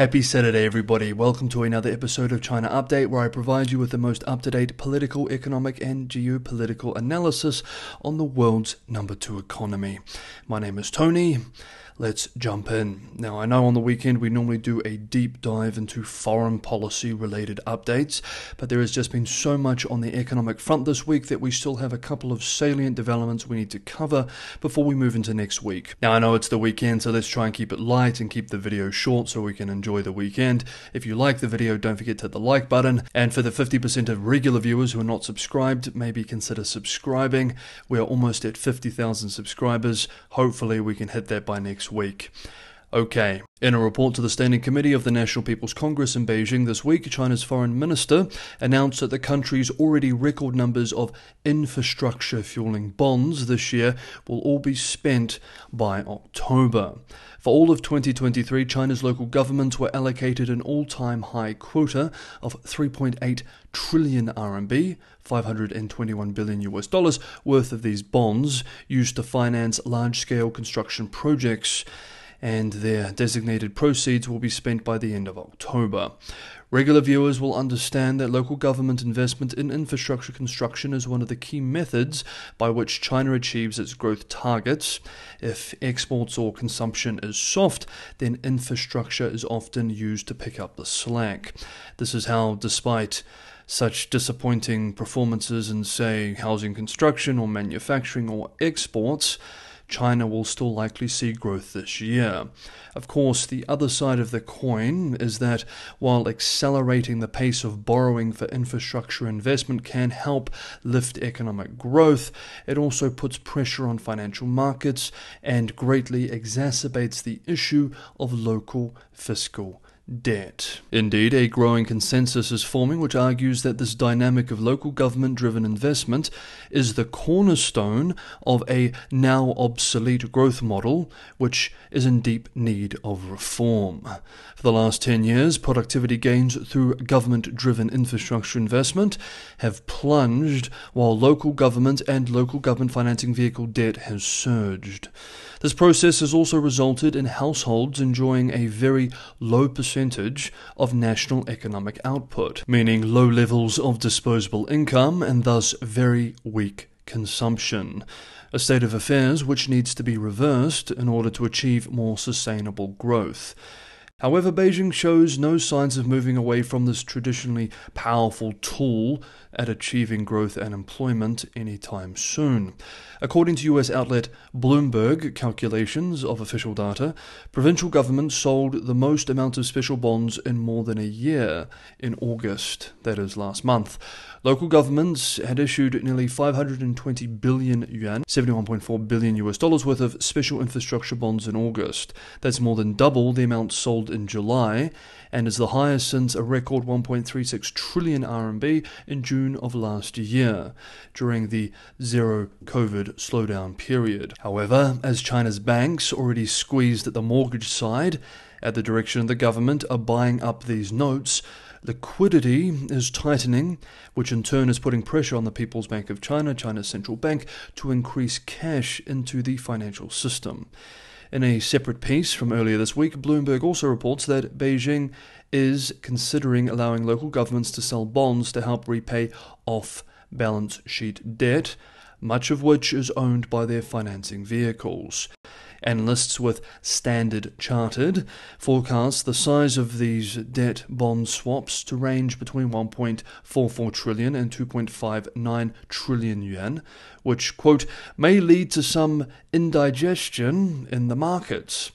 Happy Saturday, everybody. Welcome to another episode of China Update, where I provide you with the most up-to-date political, economic, and geopolitical analysis on the world's number 2 economy. My name is Tony. Let's jump in. Now, I know on the weekend we normally do a deep dive into foreign policy related updates, but there has just been so much on the economic front this week that we still have a couple of salient developments we need to cover before we move into next week. Now, I know it's the weekend, so let's try and keep it light and keep the video short so we can enjoy the weekend. If you like the video, don't forget to hit the like button, and for the 50% of regular viewers who are not subscribed, maybe consider subscribing. We are almost at 50,000 subscribers. Hopefully we can hit that by next week. Okay, in a report to the Standing Committee of the National People's Congress in Beijing this week, China's foreign minister announced that the country's already record numbers of infrastructure fueling bonds this year will all be spent by October. For all of 2023, China's local governments were allocated an all-time high quota of 3.8 trillion RMB, $521 billion worth of these bonds used to finance large-scale construction projects, and their designated proceeds will be spent by the end of October. Regular viewers will understand that local government investment in infrastructure construction is one of the key methods by which China achieves its growth targets. If exports or consumption is soft, then infrastructure is often used to pick up the slack. This is how, despite such disappointing performances in, say, housing construction or manufacturing or exports, China will still likely see growth this year. Of course, the other side of the coin is that while accelerating the pace of borrowing for infrastructure investment can help lift economic growth, it also puts pressure on financial markets and greatly exacerbates the issue of local fiscal debt. Indeed, a growing consensus is forming which argues that this dynamic of local government-driven investment is the cornerstone of a now obsolete growth model, which is in deep need of reform. For the last 10 years, productivity gains through government-driven infrastructure investment have plunged, while local government and local government financing vehicle debt has surged. This process has also resulted in households enjoying a very low percentage of national economic output, meaning low levels of disposable income and thus very weak consumption. A state of affairs which needs to be reversed in order to achieve more sustainable growth. However, Beijing shows no signs of moving away from this traditionally powerful tool at achieving growth and employment anytime soon. According to US outlet Bloomberg calculations of official data, provincial governments sold the most amount of special bonds in more than a year in August, that is last month. Local governments had issued nearly 520 billion yuan, $71.4 billion worth of special infrastructure bonds in August. That's more than double the amount sold in July, and is the highest since a record 1.36 trillion RMB in June of last year, during the zero-COVID slowdown period. However, as China's banks, already squeezed at the mortgage side, at the direction of the government, are buying up these notes, liquidity is tightening, which in turn is putting pressure on the People's Bank of China, China's central bank, to increase cash into the financial system. In a separate piece from earlier this week, Bloomberg also reports that Beijing is considering allowing local governments to sell bonds to help repay off-balance sheet debt, much of which is owned by their financing vehicles. Analysts with Standard Chartered forecast the size of these debt bond swaps to range between 1.44 trillion and 2.59 trillion yuan, which, quote, may lead to some indigestion in the markets,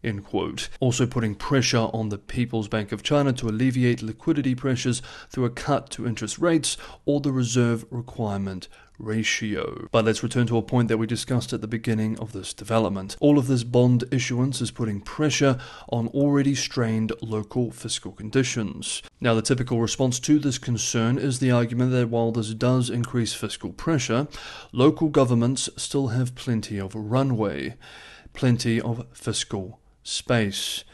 end quote. Also putting pressure on the People's Bank of China to alleviate liquidity pressures through a cut to interest rates or the reserve requirement ratio. But let's return to a point that we discussed at the beginning of this development. All of this bond issuance is putting pressure on already strained local fiscal conditions. Now, the typical response to this concern is the argument that while this does increase fiscal pressure, local governments still have plenty of runway, plenty of fiscal space.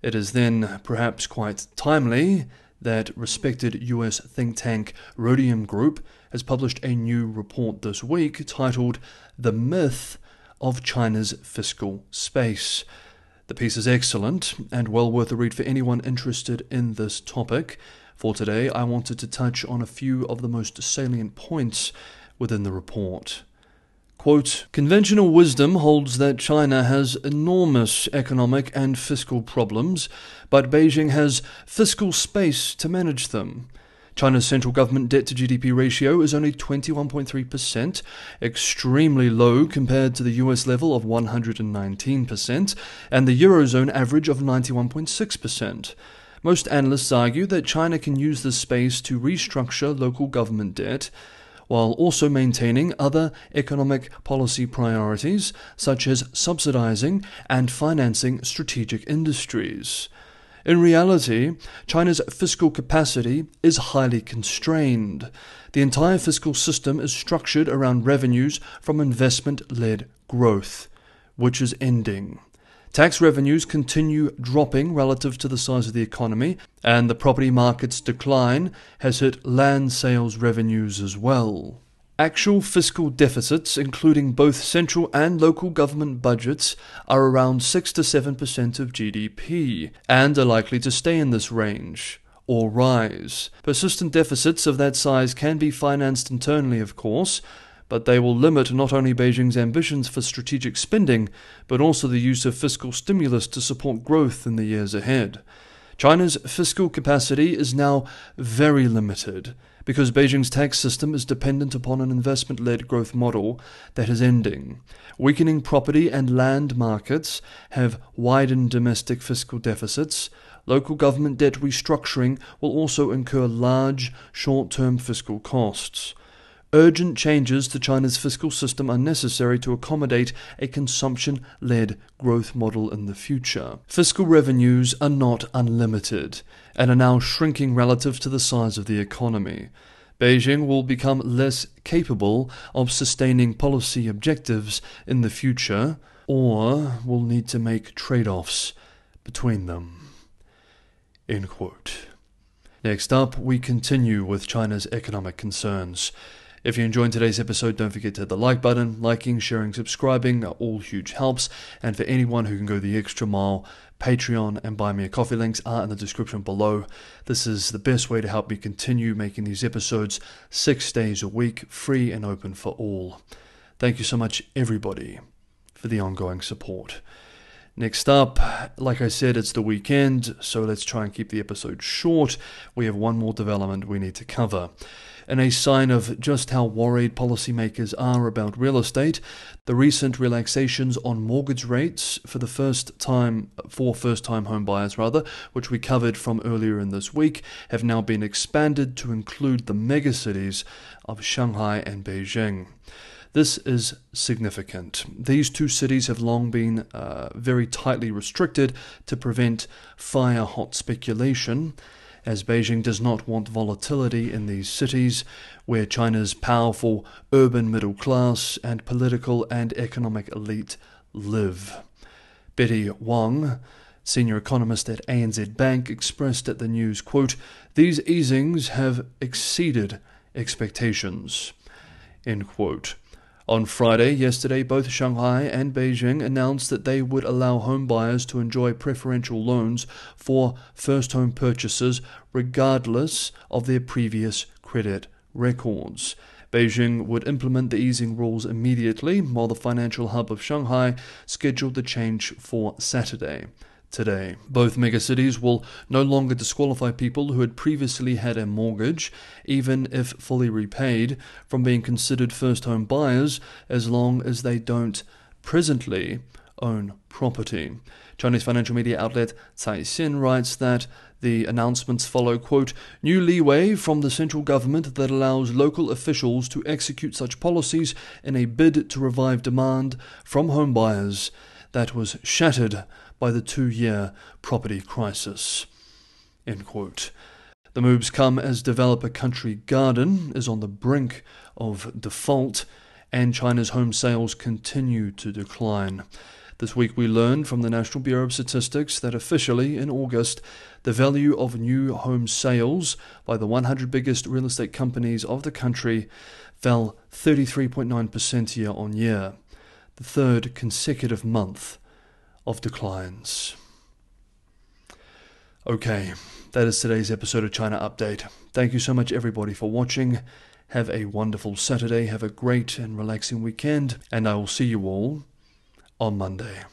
It is then perhaps quite timely that respected US think tank Rhodium Group has published a new report this week titled The Myth of China's Fiscal Space. The piece is excellent and well worth a read for anyone interested in this topic. For today, I wanted to touch on a few of the most salient points within the report. Quote, conventional wisdom holds that China has enormous economic and fiscal problems, but Beijing has fiscal space to manage them. China's central government debt-to-GDP ratio is only 21.3%, extremely low compared to the US level of 119%, and the Eurozone average of 91.6%. Most analysts argue that China can use this space to restructure local government debt, while also maintaining other economic policy priorities, such as subsidizing and financing strategic industries. In reality, China's fiscal capacity is highly constrained. The entire fiscal system is structured around revenues from investment-led growth, which is ending. Tax revenues continue dropping relative to the size of the economy, and the property market's decline has hit land sales revenues as well. Actual fiscal deficits, including both central and local government budgets, are around 6 to 7% of GDP, and are likely to stay in this range, or rise. Persistent deficits of that size can be financed internally, of course, but they will limit not only Beijing's ambitions for strategic spending, but also the use of fiscal stimulus to support growth in the years ahead. China's fiscal capacity is now very limited, because Beijing's tax system is dependent upon an investment-led growth model that is ending. Weakening property and land markets have widened domestic fiscal deficits. Local government debt restructuring will also incur large short-term fiscal costs. Urgent changes to China's fiscal system are necessary to accommodate a consumption-led growth model in the future. Fiscal revenues are not unlimited and are now shrinking relative to the size of the economy. Beijing will become less capable of sustaining policy objectives in the future, or will need to make trade-offs between them. End quote. Next up, we continue with China's economic concerns. If you enjoyed today's episode, don't forget to hit the like button. Liking, sharing, subscribing are all huge helps. And for anyone who can go the extra mile, Patreon and Buy Me a Coffee links are in the description below. This is the best way to help me continue making these episodes 6 days a week, free and open for all. Thank you so much, everybody, for the ongoing support. Next up, like I said, it's the weekend, so let's try and keep the episode short. We have one more development we need to cover. In a sign of just how worried policymakers are about real estate, the recent relaxations on mortgage rates for first-time home buyers, which we covered from earlier in this week, have now been expanded to include the megacities of Shanghai and Beijing. This is significant. These two cities have long been very tightly restricted to prevent fire-hot speculation, as Beijing does not want volatility in these cities, where China's powerful urban middle class and political and economic elite live. Betty Wang, senior economist at ANZ Bank, expressed at the news, quote, "These easings have exceeded expectations," end quote. On Friday, yesterday, both Shanghai and Beijing announced that they would allow home buyers to enjoy preferential loans for first home purchases regardless of their previous credit records. Beijing would implement the easing rules immediately, while the financial hub of Shanghai scheduled the change for Saturday. Today, both megacities will no longer disqualify people who had previously had a mortgage, even if fully repaid, from being considered first-home buyers as long as they don't presently own property. Chinese financial media outlet Caixin writes that the announcements follow, quote, "new leeway from the central government that allows local officials to execute such policies in a bid to revive demand from home buyers that was shattered by the 2-year property crisis," end quote. The moves come as developer Country Garden is on the brink of default, and China's home sales continue to decline. This week we learned from the National Bureau of Statistics that officially, in August, the value of new home sales by the 100 biggest real estate companies of the country fell 33.9% year on year, the third consecutive month of declines. Okay, that is today's episode of China Update. Thank you so much, everybody, for watching. Have a wonderful Saturday, have a great and relaxing weekend, and I will see you all on Monday.